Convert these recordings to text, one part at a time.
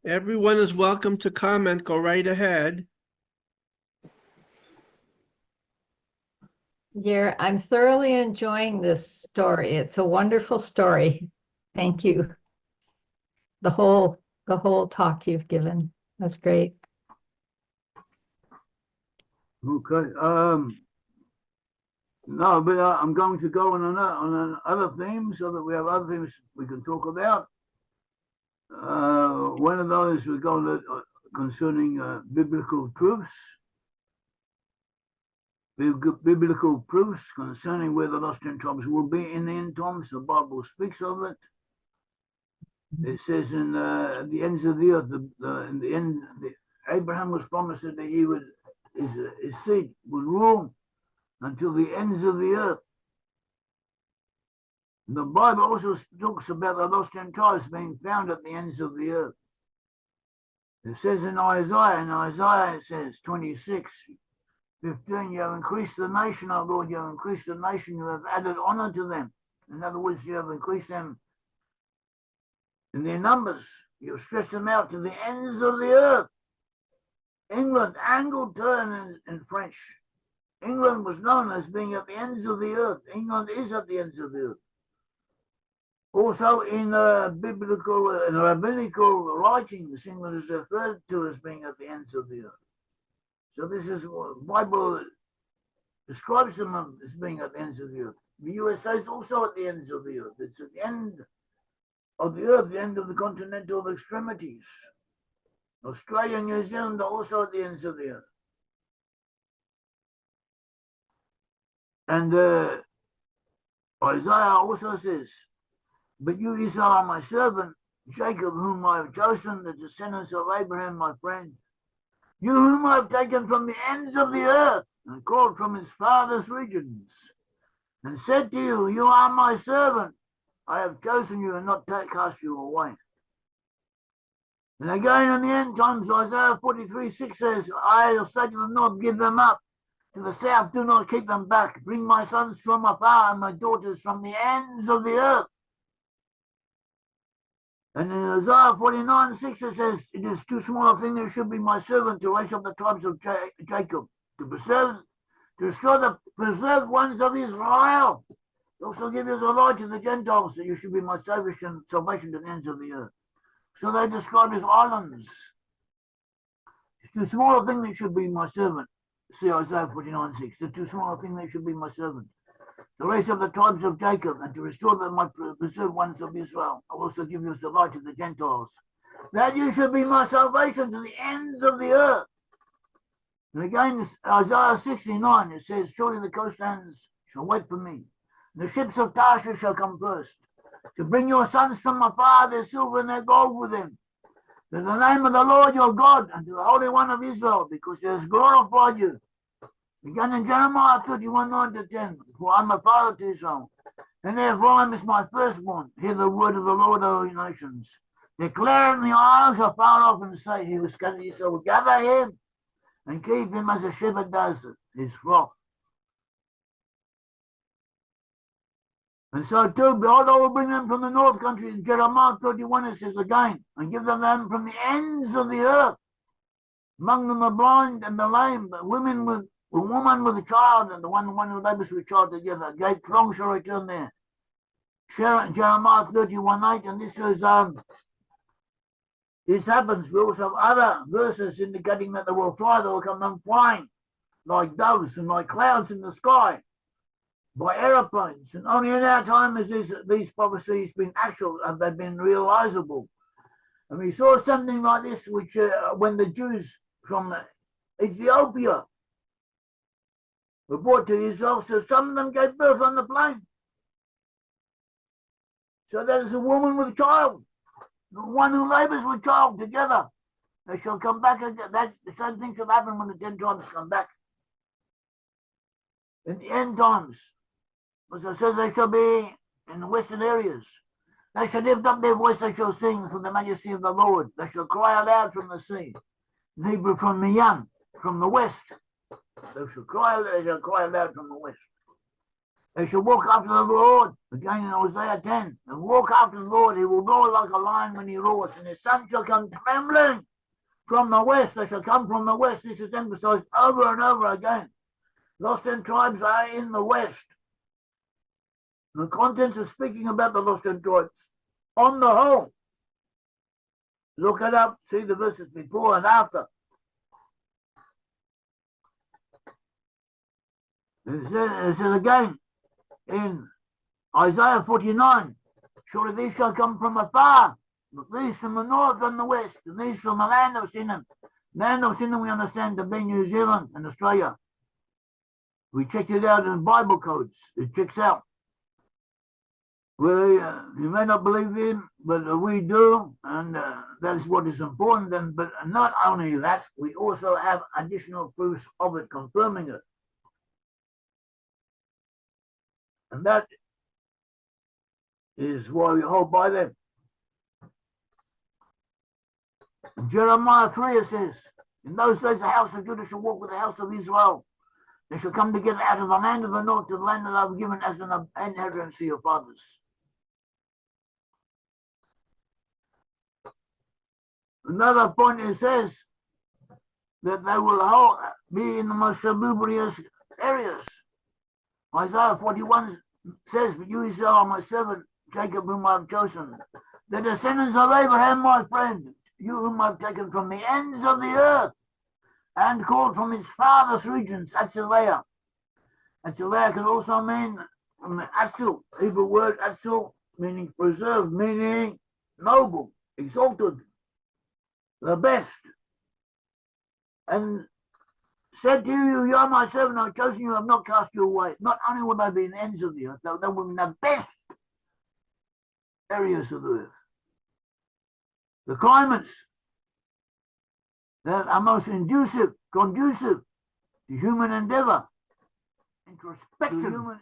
Everyone is welcome to comment. Go right ahead. Yair, I'm thoroughly enjoying this story. It's a wonderful story. Thank you. The whole talk you've given. That's great. Okay. No, but I'm going to go on other themes so that we have other things we can talk about. One of those we're going to concerning biblical truths. Biblical proofs concerning where the lost ten tribes will be in the end times. The Bible speaks of it. It says in the ends of the earth, in the end, Abraham was promised that he would, his seed would rule until the ends of the earth. The Bible also talks about the lost ten tribes being found at the ends of the earth. It says in Isaiah it says 26:15, you have increased the nation, O Lord, you have increased the nation, you have added honor to them. In other words, you have increased them in their numbers. You have stretched them out to the ends of the earth. England, Angleterre in French. England was known as being at the ends of the earth. England is at the ends of the earth. Also in biblical and rabbinical writings, England is referred to as being at the ends of the earth. So this is what the Bible describes them as being at the ends of the earth. The USA is also at the ends of the earth. It's at the end of the earth, the end of the continental extremities. Australia and New Zealand are also at the ends of the earth. And Isaiah also says, but you, Israel, are my servant, Jacob, whom I have chosen, the descendants of Abraham, my friend. You whom I have taken from the ends of the earth and called from its farthest regions, and said to you, you are my servant. I have chosen you and not cast you away. And again in the end times, Isaiah 43:6 says, I will say to the north, give them up. To the south, do not keep them back. Bring my sons from afar and my daughters from the ends of the earth. And in Isaiah 49:6 it says, it is too small a thing that should be my servant to raise up the tribes of Jacob, to restore the preserved ones of Israel. Also give you as a light to the Gentiles, that you should be my salvation to the ends of the earth. So they describe as islands. It's too small a thing that should be my servant. See Isaiah 49:6. It's too small a thing that should be my servant. To raise up the tribes of Jacob and to restore my preserved ones of Israel. I will also give you as a light to the Gentiles, that you should be my salvation to the ends of the earth. And again, Isaiah 69, it says, surely the coastlands shall wait for me. The ships of Tarshish shall come first, to bring your sons from afar, their silver and their gold with them. To the name of the Lord your God and to the Holy One of Israel, because he has glorified you. Again in Jeremiah 31:9-10, for I am a father to Israel, and Ephraim is my firstborn. Hear the word of the Lord, O nations. Declare in the isles afar off and say, he who scattered Israel will gather him and keep him as a shepherd does his flock. And so too, behold, I will bring them from the north country. In Jeremiah 31 it says again, and give them from the ends of the earth. Among them the blind and the lame, the woman with a child, and the one who labors with a child together. A great throng shall return there. Jeremiah 31:8, and this happens. We also have other verses indicating that they will fly. They will come down flying like doves and like clouds in the sky by aeroplanes. And only in our time has these prophecies been actual and they've been realizable. And we saw something like this, which when the Jews from Ethiopia were brought to Israel, so some of them gave birth on the plane. So that is a woman with a child, the one who labors with child together. They shall come back again. The same thing shall happen when the 10 tribes come back. In the end times, as I said, they shall be in the western areas. They shall lift up their voice, they shall sing from the majesty of the Lord. They shall cry aloud from the sea. In Hebrew, from the young, from the west. They shall cry aloud from the west. They shall walk after the Lord, again in Isaiah 10, and walk after the Lord. He will roar like a lion when he roars, and his son shall come trembling from the west. They shall come from the west. This is emphasized over and over again. Lost ten tribes are in the west. The contents are speaking about the lost ten tribes. On the whole, look it up, see the verses before and after. It says again in Isaiah 49, surely these shall come from afar, but these from the north and the west, and these from the land of Sinan. Land of Sinan we understand to be New Zealand and Australia. We checked it out in Bible codes. It checks out. Well, you may not believe in, but we do, and that is what is important. But not only that, we also have additional proofs of it, confirming it. And that is why we hold by them. In Jeremiah 3 it says, in those days the house of Judah shall walk with the house of Israel. They shall come together out of the land of the north to the land that I have given as an inheritance to your fathers. Another point it says that they will be in the most salubrious areas. Isaiah 41 says, but you Israel are my servant, Jacob whom I have chosen. The descendants of Abraham, my friend, you whom I have taken from the ends of the earth and called from its farthest regions, Atzileah. Atzileah can also mean from the Atzil, Hebrew word Atzil, meaning preserved, meaning noble, exalted, the best. And said to you, you are my servant, I have chosen you, I have not cast you away. Not only will they be in the ends of the earth, they will be in the best areas of the earth. The climates that are most conducive to human endeavor, introspection.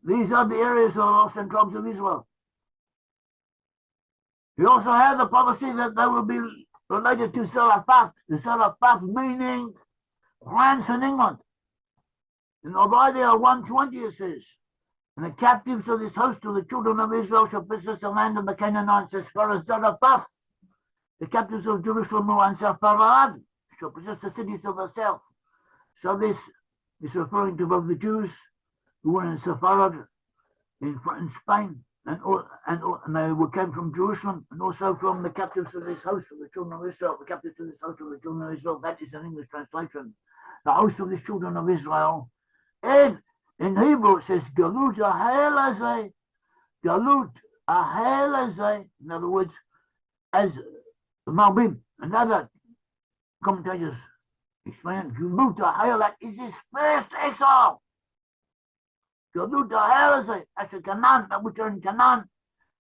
These are the areas of the lost and tribes of Israel. We also have the prophecy that they will be related to Zarephath. The Zarephath meaning France and England. In Obadiah 1:20 it says, and the captives of this host of the children of Israel shall possess the land of the Canaanites as far as Zarephath. The captives of Jerusalem and Sepharad shall possess the cities of the south. So this is referring to both the Jews who were in Sepharad in Spain, and they came from Jerusalem, and also from the captives of this host of the children of Israel. The captives of this host of the children of Israel, that is an English translation. The host of these children of Israel. And in Hebrew it says, Galut Ahelazeh, Galut Ahelazeh, in other words, as Malbim and other commentators explain, Galut Ahelazeh is his first exile. Galut Ahelazeh, that's a Canaan, that which are in Canaan,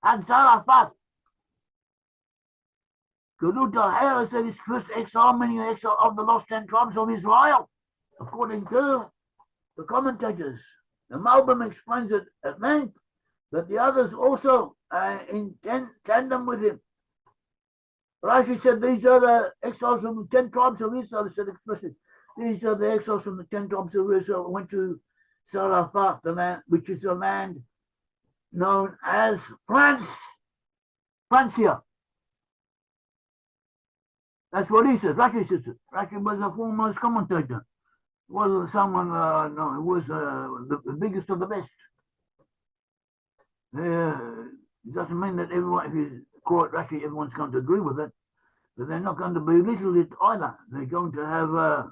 and Zarephath. Galut Ahelazeh is first exile, meaning the exile of the lost 10 tribes of Israel, according to the commentators. The Malbim explains it at length, but the others also in tandem with him. Rashi said these are the exiles from the 10 tribes of Israel. He said expressly, these are the exiles from the 10 tribes of Israel who went to Zarephath, the land, which is a land known as Francia. That's what he said. Rashi says it. Rashi was a foremost commentator. It wasn't someone, no, it was the biggest of the best. It doesn't mean that everyone, if you call it Rashi, everyone's going to agree with it, but they're not going to belittle it either. They're going to have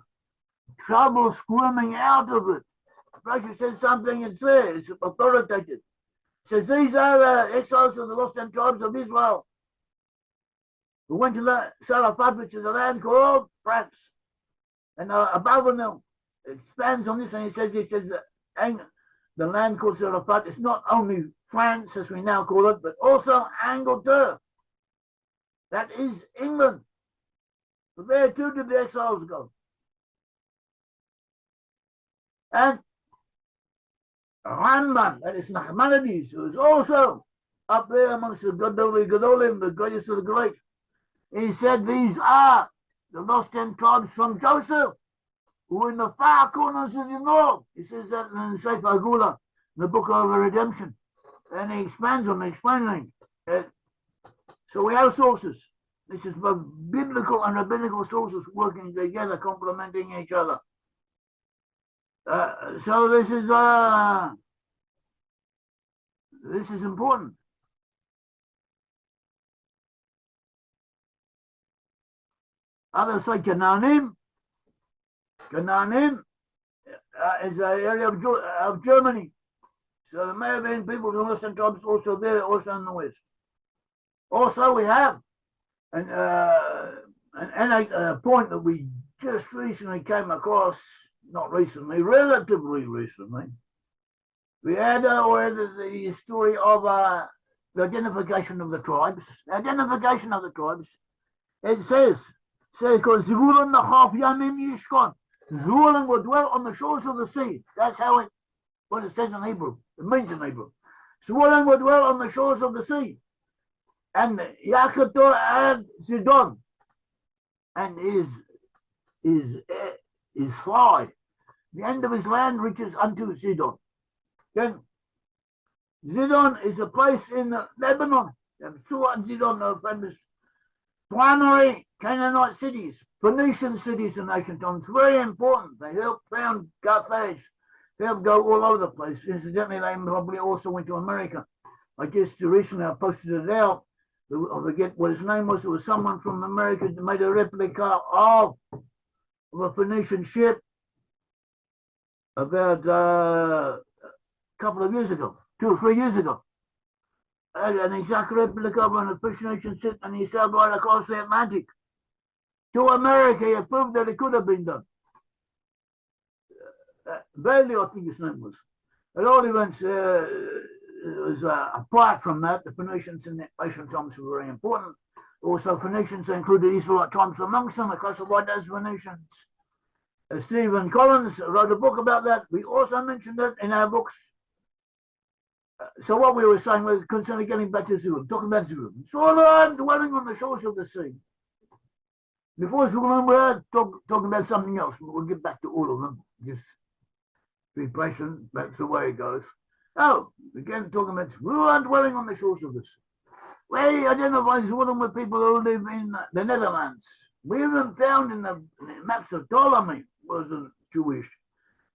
trouble squirming out of it. Rashi says something, it's there, it's authoritative. It says these are the exiles of the lost 10 tribes of Israel who went to the Zarephath, which is a land called France. And above them, it expands on this, and he says the land called Zarephath is not only France, as we now call it, but also Angleterre. That is England. So there too did the exiles go. And Ramban, that is Nachmanides, who is also up there amongst the Gedolim, the greatest of the great. He said these are the lost 10 tribes from Joseph, who are in the far corners of the north. He says that in Sefer Agula, the book of redemption. And he expands on explaining it. So we have sources. This is both biblical and rabbinical sources working together, complementing each other. So this is important. Others say Canaanim. Canaanim is an area of Germany. So there may have been people from Western tribes also there, also in the West. Also, we have an point that we just recently came across, not recently, relatively recently. We had the story of the identification of the tribes. The identification of the tribes. It says, because Zebulun nachaf yamim yishkon. Zebulun will dwell on the shores of the sea. That's how what it says in Hebrew. It means in Hebrew. Zebulun will dwell on the shores of the sea. And Yaakov and Sidon, and his slide, the end of his land reaches unto Sidon. Then Sidon is a place in Lebanon. Sur and Sidon are famous primary Canaanite cities, Phoenician cities in ancient times. Very important. They helped found Carthage. They helped go all over the place. Incidentally, they probably also went to America. I just recently I posted it out. I forget what his name was. It was someone from America that made a replica of a Phoenician ship about a couple of years ago, 2 or 3 years ago. An exact replica of a Phoenician ship, and he sailed right across the Atlantic to America. He proved that it could have been done. Bailey, I think his name was. At all events, it was apart from that, the Phoenicians in the ancient times were very important. Also, Phoenicians included Israelite tribes amongst them, classified as Phoenicians. Stephen Collins wrote a book about that. We also mentioned it in our books. So what we were saying was concerning getting back to Zebulun, talking about Zebulun. Zebulun dwelling on the shores of the sea. Before Zebulun, we're talking about something else. We'll get back to all of them. Just be patient. That's the way it goes. Oh, again, talking about Zebulun dwelling on the shores of the sea. We identify Zebulun with people who live in the Netherlands. We even found in the maps of Ptolemy, wasn't Jewish.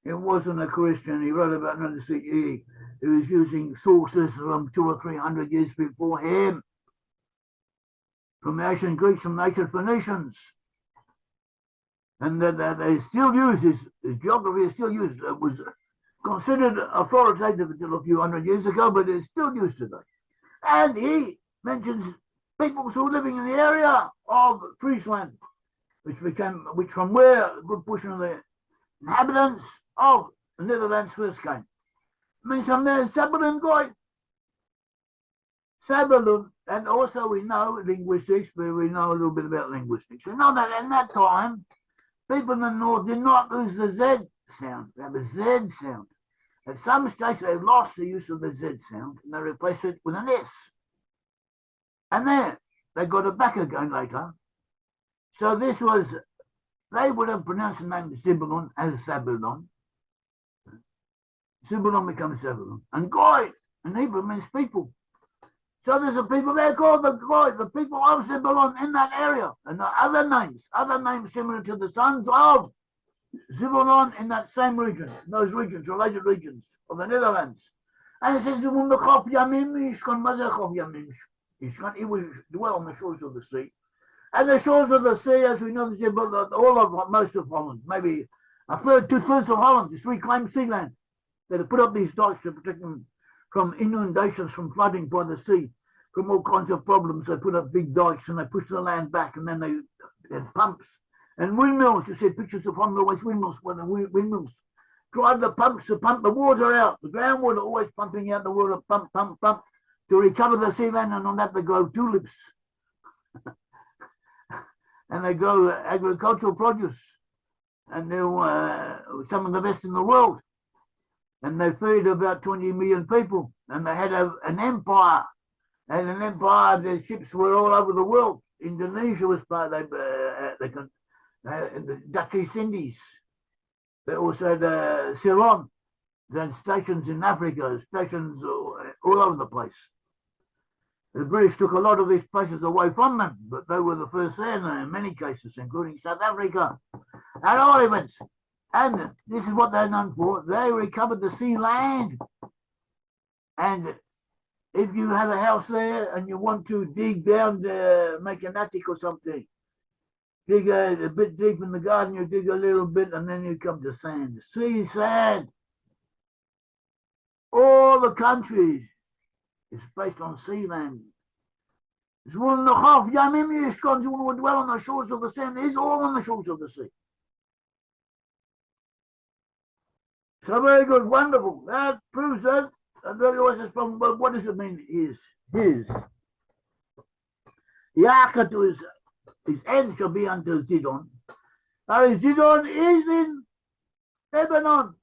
It wasn't a Christian. He wrote about another CE. He was using sources from 200 or 300 years before him, from the ancient Greeks, from the ancient Phoenicians. And that they still use his geography is still used. It was considered authoritative until a few hundred years ago, but it's still used today. And he mentions people who were living in the area of Friesland, which from where a good portion of the inhabitants of the Netherlands first came. I mean, some there, Sabelun guy. Sabelun, and also we know linguistics, but we know a little bit about linguistics. We know that in that time, people in the north did not lose the Z sound. They have a Z sound. At some stage, they lost the use of the Z sound, and they replaced it with an S. And there, they got it back again later. So this was, they would have pronounced the name Zebulun as Sabelun. Zebulun becomes Zebulun. And Goy in Hebrew means people. So there's a people there called the Goy, the people of Zebulun in that area. And the other names similar to the sons of Zebulun in that same region, those regions, related regions of the Netherlands. And it says, he will dwell on the shores of the sea. And the shores of the sea, as we know, most of Holland, maybe a third, 2/3 of Holland is reclaimed sea land. They put up these dikes to protect them from inundations, from flooding by the sea, from all kinds of problems. They put up big dikes and they push the land back, and then they had pumps and windmills. You see pictures of Holland, always windmills, where the windmills drive the pumps to pump the water out. The groundwater always pumping out the water, pump, pump, pump, to recover the sea land, and on that they grow tulips. And they grow agricultural produce, and they're some of the best in the world. And they feed about 20 million people. And they had an empire. And an empire, their ships were all over the world. Indonesia was part of the Dutch East Indies. They also had Ceylon, then stations in Africa, stations all over the place. The British took a lot of these places away from them, but they were the first there in many cases, including South Africa, at all events. And this is what they're known for. They recovered the sea land. And if you have a house there and you want to dig down to make an attic or something, dig a bit deep in the garden, you dig a little bit, and then you come to sand. Sea sand. All the countries is based on sea land. It's 1.5 Yamim Yishkons who would dwell on the shores of the sand. It's all on the shores of the sea. So very good, wonderful. That proves that. And there was this problem, but what does it mean? His Yair to his end shall be unto Zidon. Now Zidon is in Lebanon.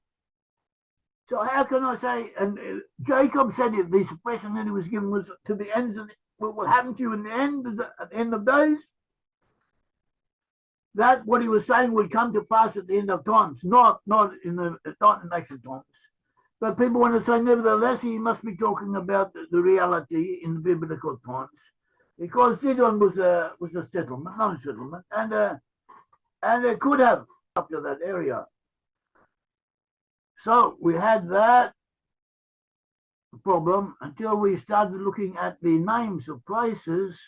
So how can I say? And Jacob said it, the expression that he was given was to the ends of what will happen to you in the end, at the end of days. That what he was saying would come to pass at the end of times, not in ancient times. But people want to say, nevertheless, he must be talking about the reality in the biblical times, because Sidon was a settlement, known settlement, and it could have up to that area. So we had that problem until we started looking at the names of places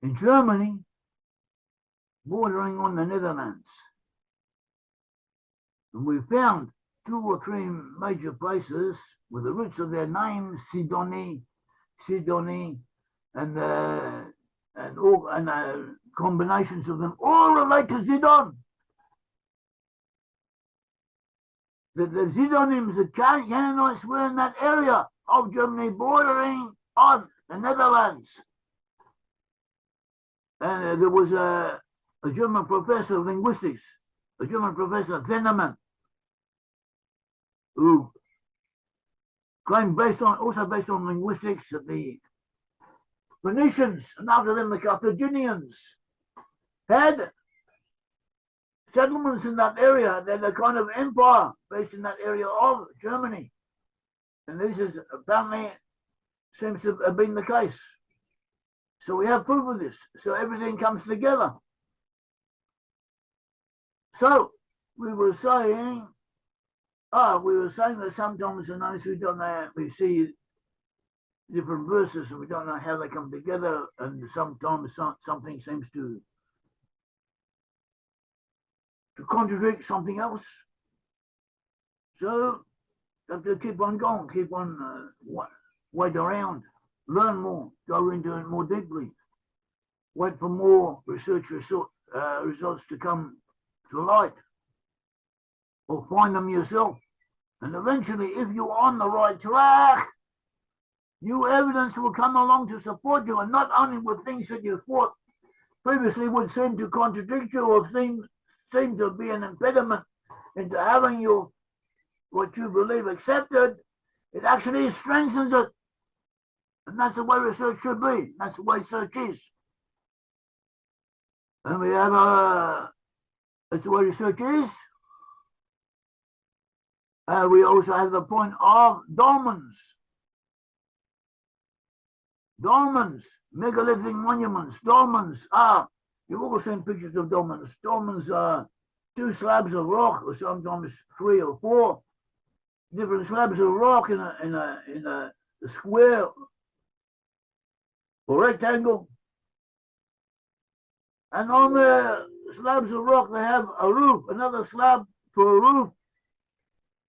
in Germany bordering on the Netherlands. And we found 2 or 3 major places with the roots of their names, Sidoni, and combinations of them all relate to Zidon. The Zidonims, the Canaanites, were in that area of Germany bordering on the Netherlands. And there was a German professor of linguistics, a German professor, Veneman, who claimed also based on linguistics that the Phoenicians and after them the Carthaginians had settlements in that area. They had a kind of empire based in that area of Germany. And this is apparently seems to have been the case. So we have proof of this. So everything comes together. So we were saying that sometimes in those we don't know, we see different verses and we don't know how they come together, and sometimes something seems to contradict something else. So you have to keep on going, keep on wait around, learn more, go into it more deeply, wait for more research results to come to light, or find them yourself. And eventually, if you're on the right track, new evidence will come along to support you, and not only with things that you thought previously would seem to contradict you or seem to be an impediment into having what you believe accepted, it actually strengthens it. And that's the way research should be. That's the way research is. And we have that's the way research is. We also have the point of dolmens. Dolmens, megalithic monuments. Dolmens are, you've all seen pictures of dolmens. Dolmens are 2 slabs of rock, or sometimes 3 or 4 different slabs of rock in a square or rectangle. And on the slabs of rock, they have a roof, another slab for a roof,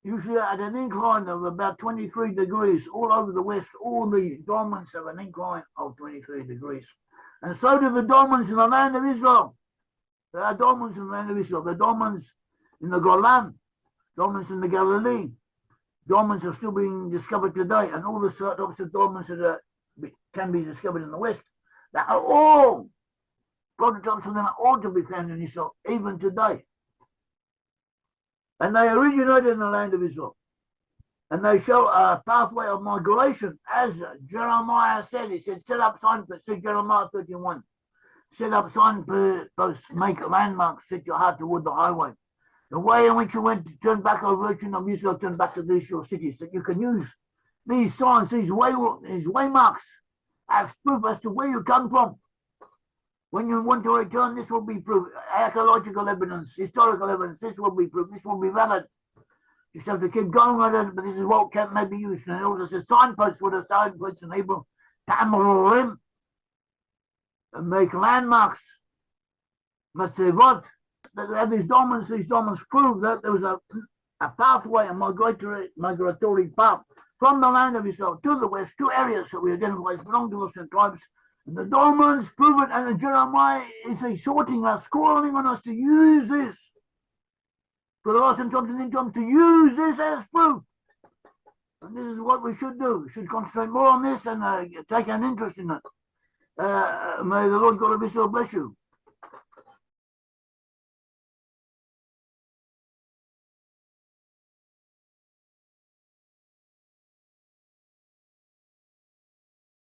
usually at an incline of about 23 degrees. All over the West, all the dolmens have an incline of 23 degrees. And so do the dolmens in the land of Israel. There are dolmens in the land of Israel. There are dolmens in the Golan, dolmens in the Galilee. Dolmens are still being discovered today, and all the types of dolmens that can be discovered in the West, that are all prototypes of them are all to be found in Israel, even today. And they originated in the land of Israel. And they show a pathway of migration, as Jeremiah said. He said, set up signposts, see Jeremiah 31. Set up signposts, make landmarks, set your heart toward the highway. the way in which you went to turn back our virgin of Israel, turn back to these your cities, that you can use these signs, these waymarks as proof as to where you come from. When you want to return, this will be proof. Archaeological evidence, historical evidence, this will be proof. This will be valid. You just have to keep going with it, but this is what may be used. And it also says signposts with a signposts enable Tamarim and make landmarks. Must say what? That have these dolmens prove that there was a pathway, a migratory path from the land of Israel to the west, to areas that we identify as belong to Muslim tribes. And the dolmens prove it, and Jeremiah is exhorting us, calling on us to use this for the lost and Continental, to use this as proof. And this is what we should do. We should concentrate more on this and take an interest in it. May the Lord God of Israel bless you.